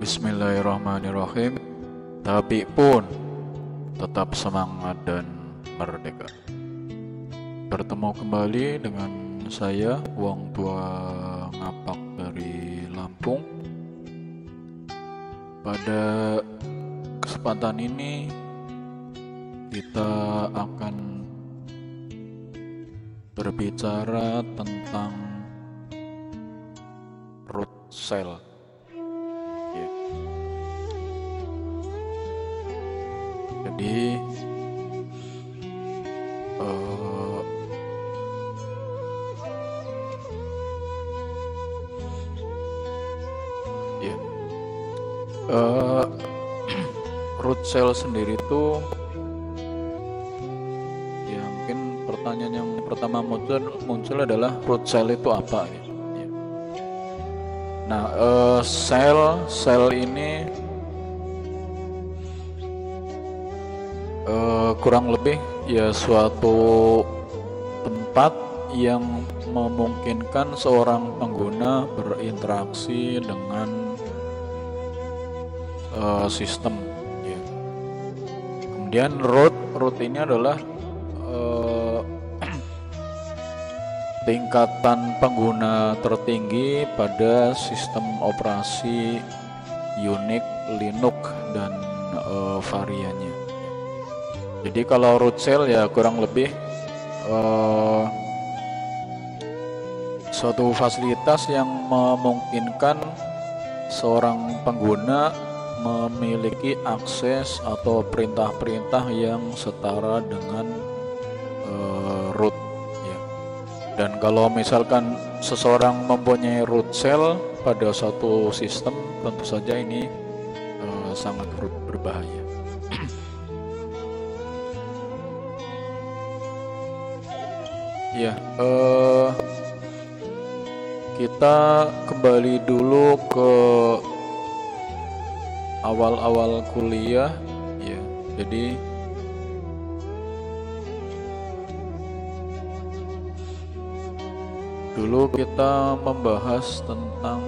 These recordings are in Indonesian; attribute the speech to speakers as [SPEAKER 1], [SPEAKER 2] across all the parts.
[SPEAKER 1] Bismillahirrahmanirrahim. Tapi pun tetap semangat dan merdeka. Bertemu kembali dengan saya, Wong Tua Ngapak dari Lampung. Pada kesempatan ini kita akan berbicara tentang root cell. Ya. Jadi ya, root cell sendiri itu ya, mungkin pertanyaan yang pertama muncul adalah root cell itu apa ya? Ya. Nah, sel ini kurang lebih ya suatu tempat yang memungkinkan seorang pengguna berinteraksi dengan sistem. Ya. Kemudian root ini adalah tingkatan pengguna tertinggi pada sistem operasi Unix, Linux, dan variannya. Jadi kalau root cell ya kurang lebih suatu fasilitas yang memungkinkan seorang pengguna memiliki akses atau perintah-perintah yang setara dengan root. Ya. Dan kalau misalkan seseorang mempunyai root cell pada suatu sistem, tentu saja ini sangat berbahaya. Ya, kita kembali dulu ke awal-awal kuliah, ya. Jadi dulu kita membahas tentang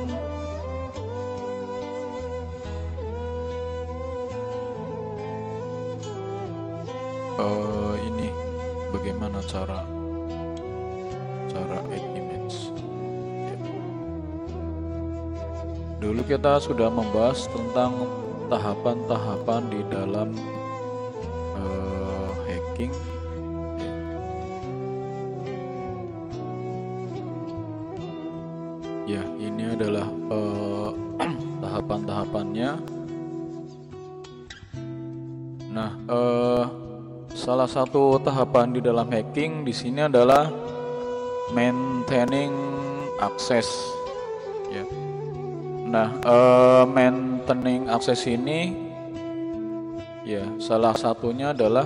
[SPEAKER 1] ini bagaimana cara add image. Ya. Dulu kita sudah membahas tentang tahapan-tahapan di dalam hacking. Ya, ini adalah tahapan-tahapannya. Nah, salah satu tahapan di dalam hacking di sini adalah maintaining access. Ya. Nah, maintaining access ini, ya salah satunya adalah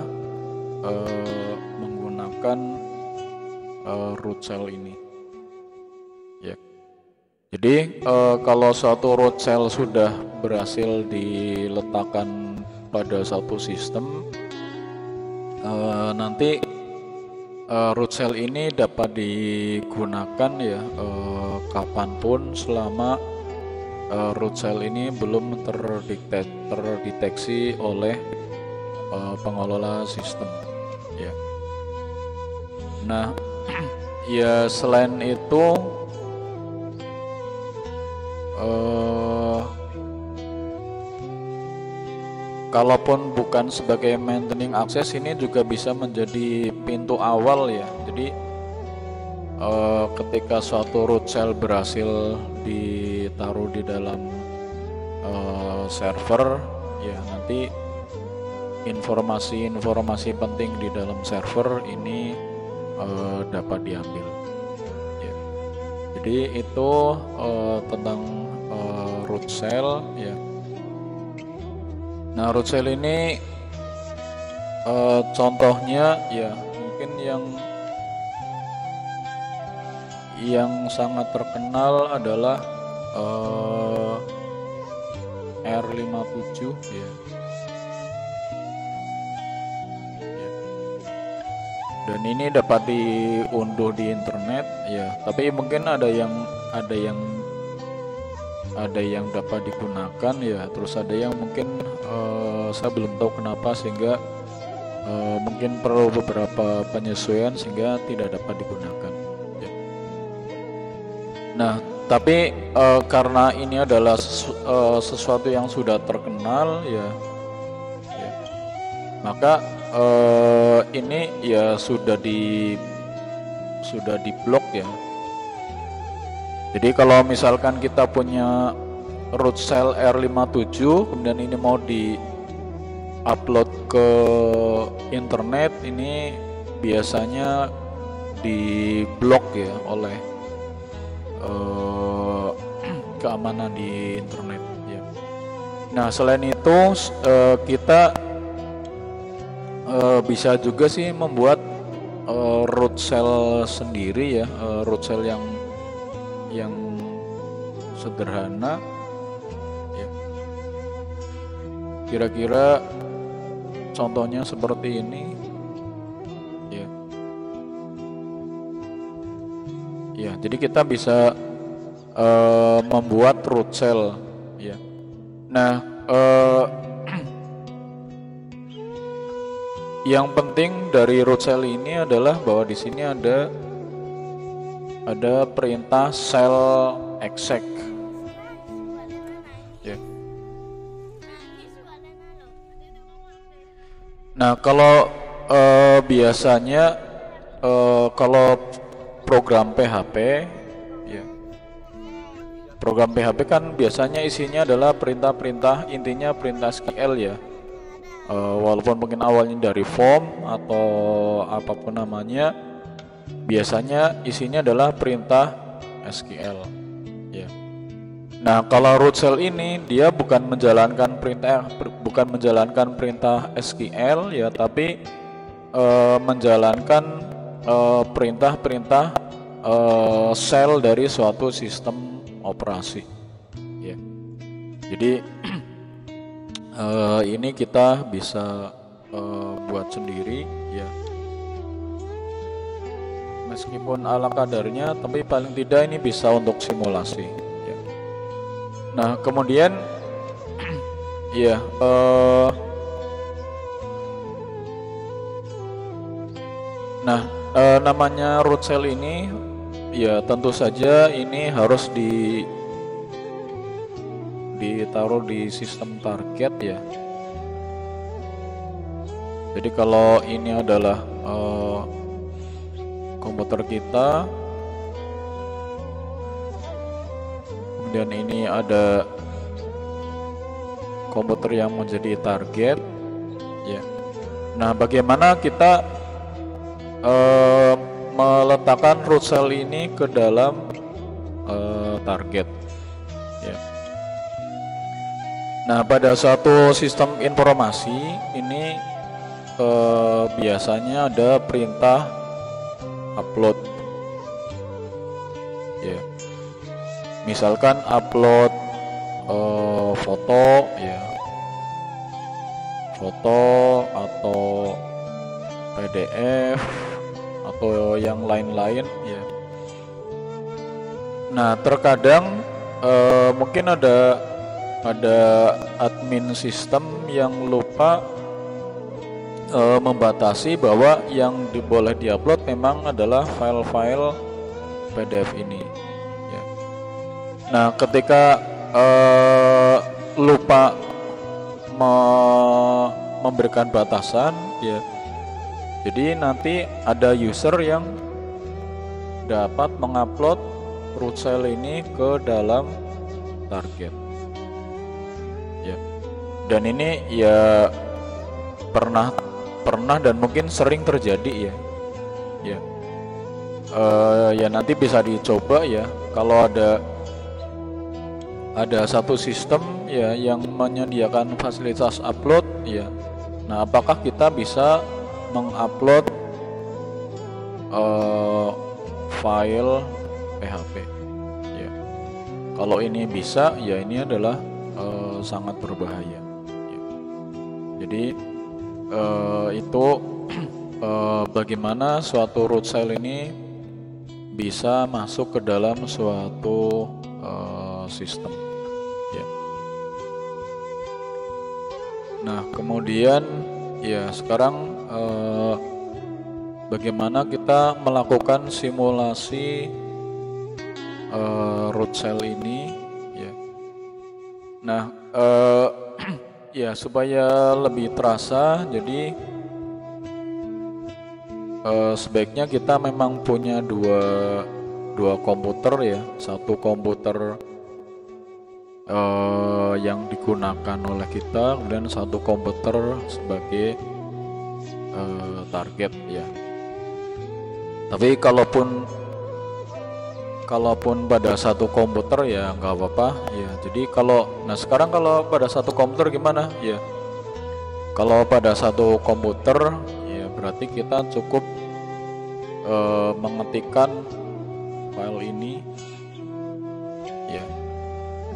[SPEAKER 1] menggunakan root cell ini. Ya. Jadi kalau suatu root cell sudah berhasil diletakkan pada satu sistem, nanti root cell ini dapat digunakan ya kapanpun selama root cell ini belum terdeteksi oleh pengelola sistem. Ya. Nah, ya selain itu kalaupun bukan sebagai maintaining access, ini juga bisa menjadi pintu awal ya. Jadi ketika suatu root cell berhasil ditaruh di dalam server, ya nanti informasi-informasi penting di dalam server ini dapat diambil. Ya. Jadi itu tentang root cell ya. Nah, root cell ini contohnya ya mungkin yang sangat terkenal adalah R57 ya. Dan ini dapat diunduh di internet ya. Tapi mungkin ada yang ada yang dapat digunakan ya, terus ada yang mungkin saya belum tahu kenapa sehingga mungkin perlu beberapa penyesuaian sehingga tidak dapat digunakan ya. Nah tapi karena ini adalah sesuatu yang sudah terkenal ya, maka ini ya sudah di blok ya. Jadi kalau misalkan kita punya root cell R57 kemudian ini mau di upload ke internet, ini biasanya di blok ya oleh keamanan di internet ya. Nah selain itu kita bisa juga sih membuat root cell sendiri ya, root cell yang sederhana ya. Kira-kira contohnya seperti ini ya. Ya, jadi kita bisa membuat root cell ya. Nah, yang penting dari root cell ini adalah bahwa di sini ada perintah cell exec ya. Nah kalau biasanya kalau program PHP ya, program PHP kan biasanya isinya adalah perintah-perintah, intinya perintah SQL ya. Walaupun mungkin awalnya dari form atau apapun namanya, biasanya isinya adalah perintah SQL ya. Nah kalau root cell ini dia bukan menjalankan perintah SQL ya, tapi menjalankan perintah-perintah sel dari suatu sistem operasi ya. Jadi ini kita bisa buat sendiri ya, meskipun ala kadarnya, tapi paling tidak ini bisa untuk simulasi ya. Nah kemudian ya namanya root cell ini ya tentu saja ini harus ditaruh di sistem target ya. Jadi kalau ini adalah komputer kita, kemudian ini ada komputer yang menjadi target ya. Nah bagaimana kita meletakkan root cell ini ke dalam target ya. Nah pada suatu sistem informasi ini biasanya ada perintah upload ya. Misalkan upload foto ya, foto atau PDF atau yang lain-lain ya. Nah terkadang mungkin ada admin sistem yang lupa membatasi bahwa yang boleh diupload memang adalah file-file PDF ini ya. Nah ketika lupa memberikan batasan ya, jadi nanti ada user yang dapat mengupload root cell ini ke dalam target ya. Dan ini ya pernah dan mungkin sering terjadi ya. Ya. Ya nanti bisa dicoba ya, kalau ada satu sistem ya yang menyediakan fasilitas upload ya. Nah, apakah kita bisa mengupload file PHP ya. Kalau ini bisa ya, ini adalah sangat berbahaya ya. Jadi itu bagaimana suatu root cell ini bisa masuk ke dalam suatu sistem Nah, kemudian ya sekarang bagaimana kita melakukan simulasi root cell ini ya. Nah, ya supaya lebih terasa, jadi sebaiknya kita memang punya dua komputer ya, satu komputer yang digunakan oleh kita, kemudian satu komputer sebagai target ya. Tapi kalaupun pada satu komputer ya nggak apa-apa ya. Jadi sekarang kalau pada satu komputer gimana ya? Kalau pada satu komputer ya berarti kita cukup mengetikkan file ini ya,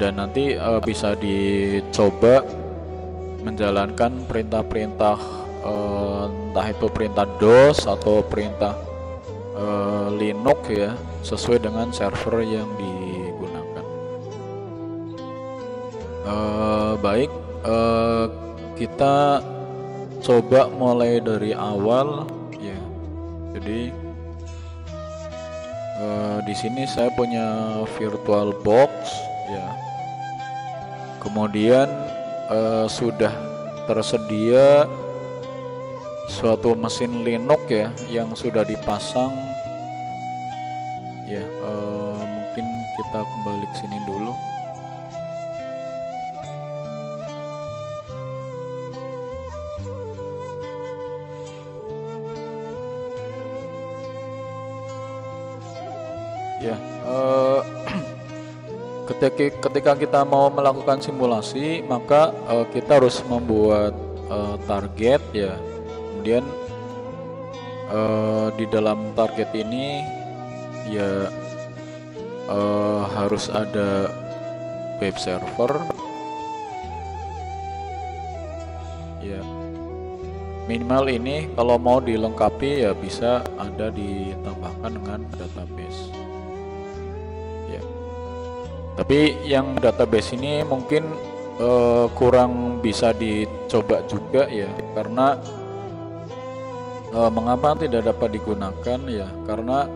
[SPEAKER 1] dan nanti bisa dicoba menjalankan perintah-perintah entah itu perintah DOS atau perintah Linux ya, sesuai dengan server yang digunakan. Baik, kita coba mulai dari awal ya. Jadi di sini saya punya VirtualBox ya. Kemudian sudah tersedia suatu mesin Linux ya yang sudah dipasang ya. Mungkin kita kembali ke sini dulu. Ya, ketika kita mau melakukan simulasi, maka kita harus membuat target ya. Kemudian di dalam target ini ya harus ada web server ya. Minimal ini kalau mau dilengkapi ya bisa ada ditambahkan dengan database. Tapi yang database ini mungkin kurang bisa dicoba juga ya, karena mengapa tidak dapat digunakan ya, karena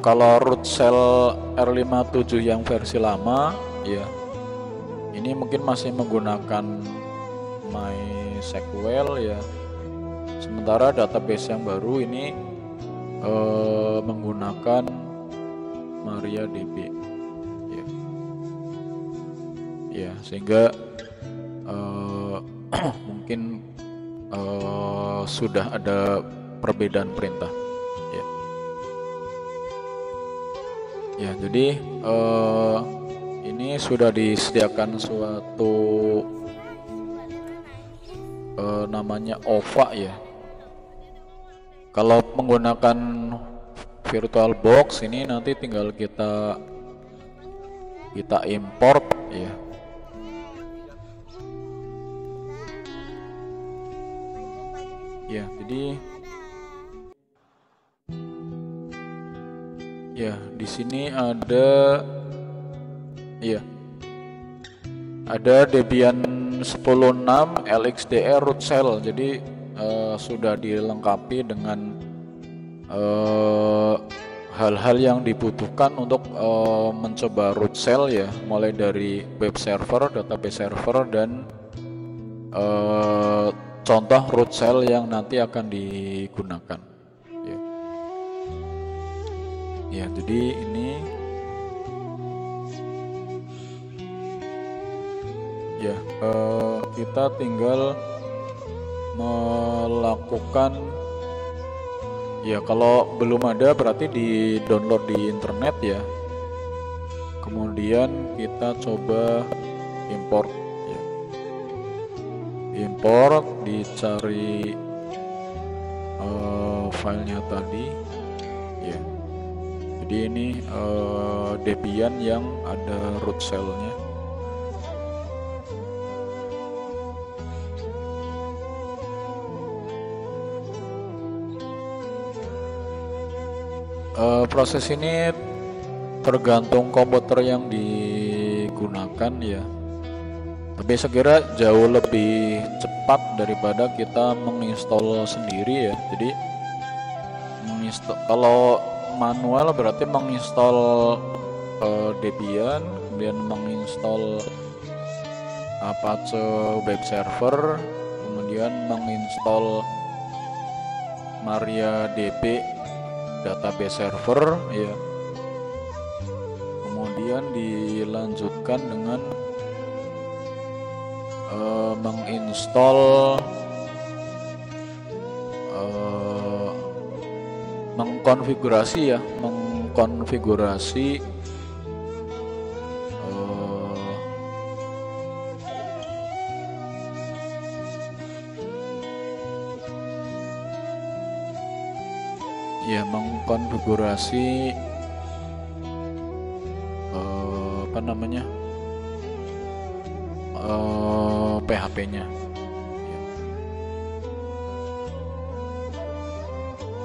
[SPEAKER 1] kalau root cell R57 yang versi lama ya, ini mungkin masih menggunakan MySQL ya, sementara database yang baru ini menggunakan MariaDB ya. Ya, sehingga mungkin sudah ada perbedaan perintah ya. Ya, jadi ini sudah disediakan suatu namanya OVA ya. Kalau menggunakan VirtualBox ini nanti tinggal kita import ya. Ya, jadi ya di sini ada ya, ada Debian 10.6 LXDE root cell. Jadi sudah dilengkapi dengan hal-hal yang dibutuhkan untuk mencoba root cell ya, mulai dari web server, database server, dan contoh root cell yang nanti akan digunakan ya. Ya, jadi ini ya kita tinggal melakukan ya, kalau belum ada berarti di download di internet ya. Kemudian kita coba import ya. Import, dicari filenya tadi ya. Jadi ini Debian yang ada root cell-nya. Proses ini tergantung komputer yang digunakan ya. Tapi saya kira jauh lebih cepat daripada kita menginstall sendiri ya. Jadi kalau manual berarti menginstall Debian, kemudian menginstall Apache Web Server, kemudian menginstall MariaDB database server ya. Kemudian dilanjutkan dengan menginstall mengkonfigurasi mengkonfigurasi PHP-nya.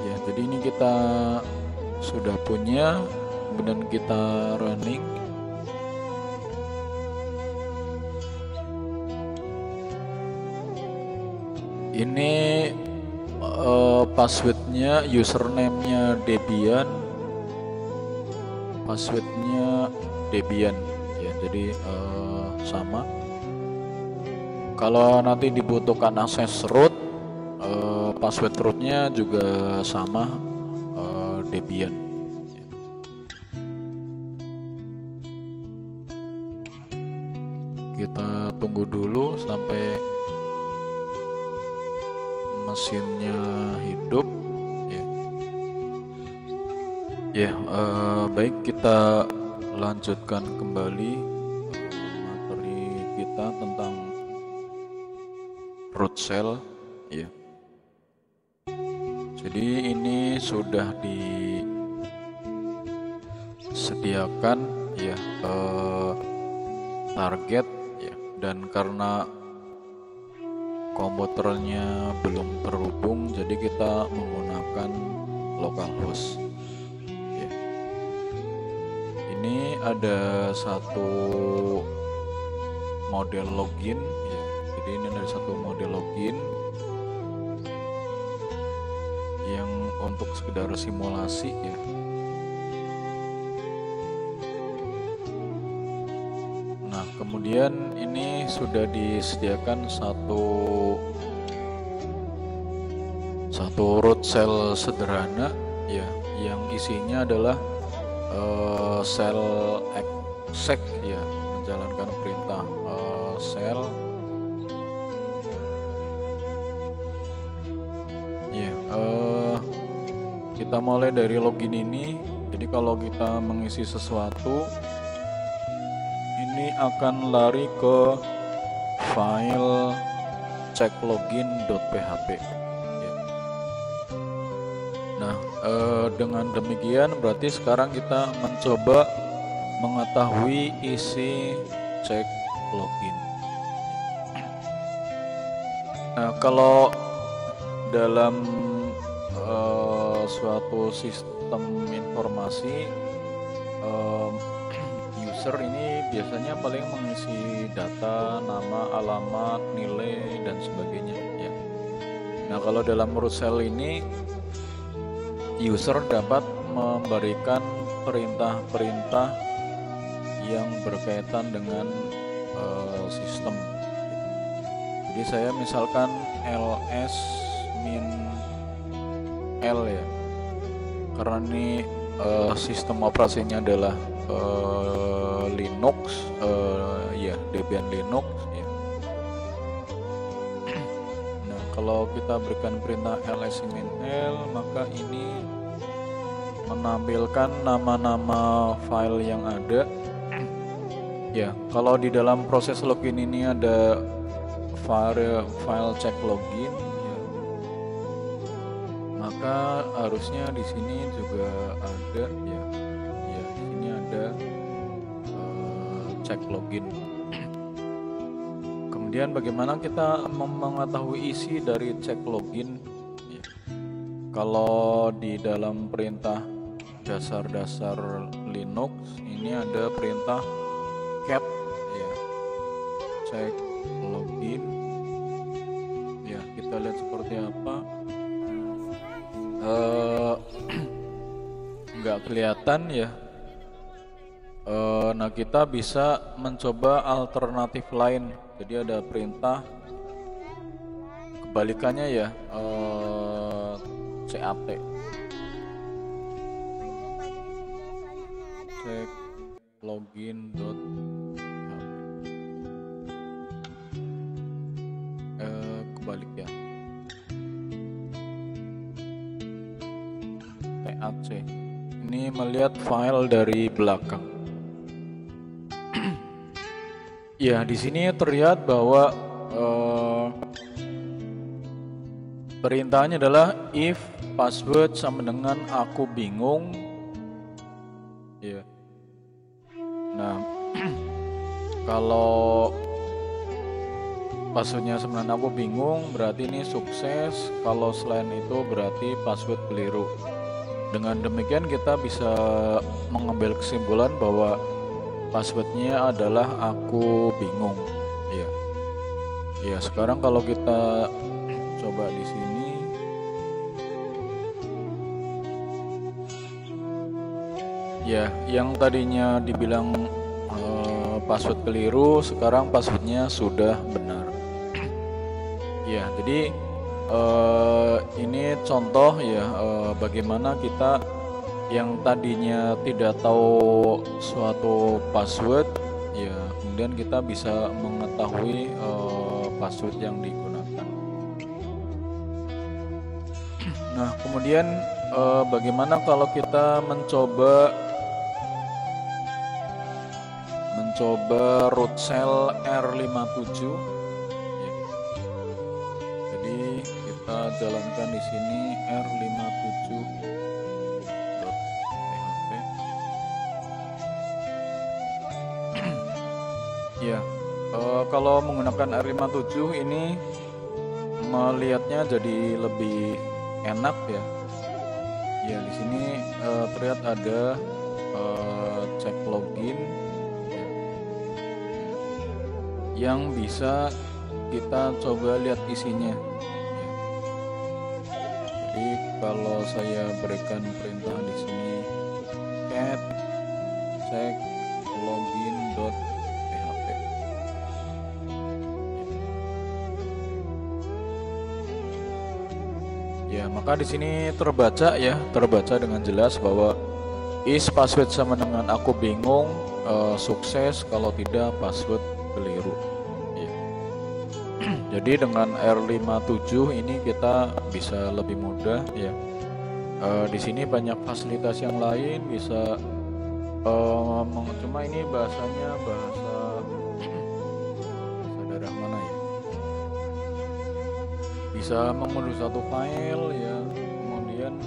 [SPEAKER 1] Ya, jadi ini kita sudah punya, kemudian kita running. Ini passwordnya, username-nya Debian, passwordnya Debian ya, jadi sama. Kalau nanti dibutuhkan akses root, password rootnya juga sama, Debian. Kita tunggu dulu sampai mesinnya hidup ya. Baik, kita lanjutkan kembali materi kita tentang root shell ya. Jadi ini sudah disediakan ya target ya, dan karena komputernya belum terhubung, jadi kita menggunakan localhost ya. Ini ada satu model login ya. Jadi ini ada satu model login yang untuk sekedar simulasi ya. Nah, kemudian ini sudah disediakan satu root shell sederhana ya, yang isinya adalah shell exec ya, menjalankan perintah shell ya. Kita mulai dari login ini. Jadi kalau kita mengisi sesuatu, ini akan lari ke file checklogin.php ya. Nah, dengan demikian berarti sekarang kita mencoba mengetahui isi check login. Nah, kalau dalam suatu sistem informasi, user ini biasanya paling mengisi data, nama, alamat, nilai, dan sebagainya ya. Nah, kalau dalam root shell ini user dapat memberikan perintah-perintah yang berkaitan dengan sistem. Jadi saya misalkan ls min l ya, karena ini sistem operasinya adalah Linux ya, Debian Linux ya. Nah, kalau kita berikan perintah ls-l, maka ini menampilkan nama-nama file yang ada ya. Kalau di dalam proses login ini ada file check login ya, maka harusnya di sini juga ada ya. Ya, di sini ada check login. Kemudian bagaimana kita mengetahui isi dari check login ya. Kalau di dalam perintah dasar-dasar Linux ini ada perintah cat ya, cek login. Ya, kita lihat seperti apa. Nggak kelihatan ya. Nah, kita bisa mencoba alternatif lain. Jadi ada perintah kebalikannya ya, CAT, cek login.php. Kebalik ya, TAC. Ini melihat file dari belakang. Ya, di sini terlihat bahwa perintahnya adalah if password sama dengan aku bingung. Ya. Nah, kalau passwordnya sama dengan aku bingung berarti ini sukses. Kalau selain itu berarti password keliru. Dengan demikian kita bisa mengambil kesimpulan bahwa passwordnya adalah aku bingung. Ya. Ya, sekarang kalau kita coba di sini, ya, yang tadinya dibilang password keliru, sekarang passwordnya sudah benar. Ya, jadi ini contoh ya, bagaimana kita yang tadinya tidak tahu suatu password, ya, kemudian kita bisa mengetahui password yang digunakan. Nah, kemudian bagaimana kalau kita mencoba root cell R57? Ya. Jadi kita jalankan di sini R57.php. Ya, kalau menggunakan R57 ini melihatnya jadi lebih enak ya. Ya, di sini terlihat ada cek login ya, yang bisa kita coba lihat isinya. Ya. Jadi kalau saya berikan perintah di sini cat cek login.php. Ya, maka di sini terbaca dengan jelas bahwa is password sama dengan aku bingung, sukses, kalau tidak password keliru. Ya. Jadi dengan R57 ini kita bisa lebih mudah ya. Di sini banyak fasilitas yang lain, bisa cuma ini bahasanya bahasa daerah mana ya? Bisa mengunduh satu file ya, kemudian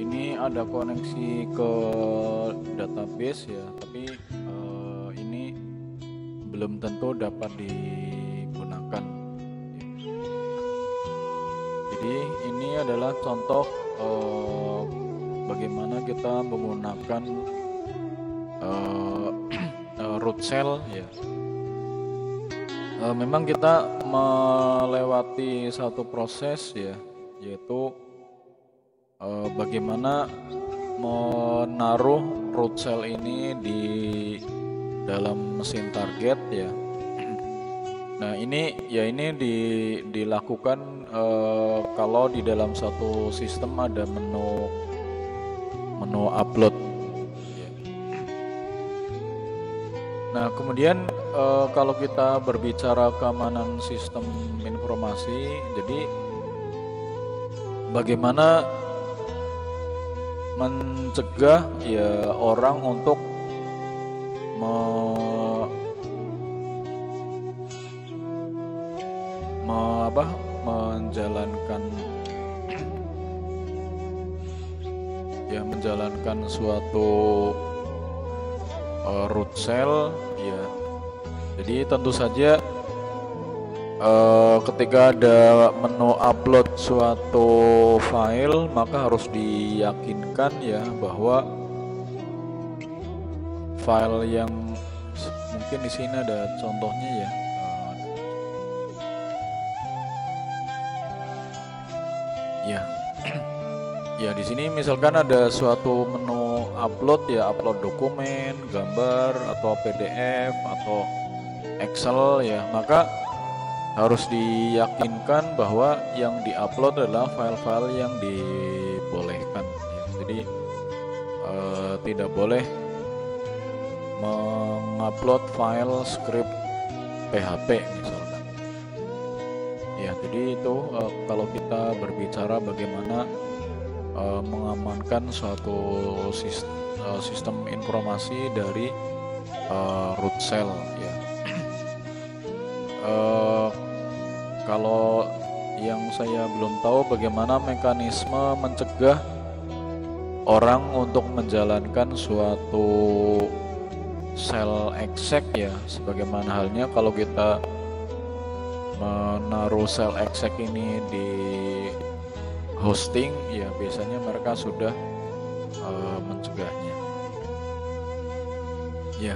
[SPEAKER 1] ini ada koneksi ke database ya, tapi ini belum tentu dapat digunakan. Jadi ini adalah contoh bagaimana kita menggunakan root cell ya. Memang kita melewati satu proses ya, yaitu bagaimana menaruh root cell ini di dalam mesin target ya. Nah, ini dilakukan kalau di dalam satu sistem ada menu upload. Nah, kemudian kalau kita berbicara keamanan sistem informasi, jadi bagaimana mencegah ya orang untuk menjalankan suatu root cell ya. Jadi tentu saja ketika ada menu upload suatu file, maka harus diyakinkan ya bahwa file yang mungkin di sini ada contohnya ya. Ya, ya di sini misalkan ada suatu menu upload ya, upload dokumen, gambar atau PDF atau Excel ya, maka harus diyakinkan bahwa yang diupload adalah file-file yang dibolehkan ya. Jadi tidak boleh mengupload file script PHP misalkan. Ya, jadi itu kalau kita berbicara bagaimana mengamankan suatu sistem informasi dari root cell ya. Kalau yang saya belum tahu bagaimana mekanisme mencegah orang untuk menjalankan suatu sel exec ya, sebagaimana halnya kalau kita menaruh sel exec ini di hosting ya, biasanya mereka sudah mencegahnya ya.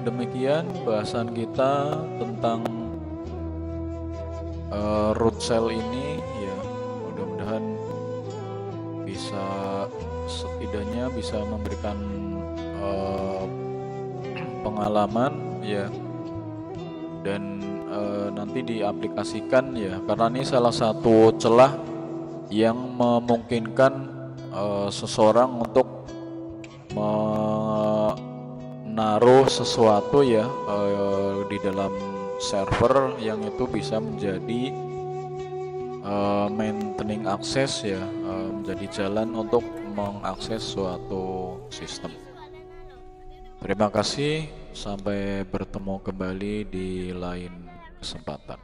[SPEAKER 1] Demikian bahasan kita tentang root cell ini ya, mudah-mudahan bisa setidaknya bisa memberikan pengalaman ya, dan nanti diaplikasikan ya, karena ini salah satu celah yang memungkinkan seseorang untuk menaruh sesuatu ya di dalam server yang itu bisa menjadi maintaining access ya, menjadi jalan untuk mengakses suatu sistem. Terima kasih, sampai bertemu kembali di lain kesempatan.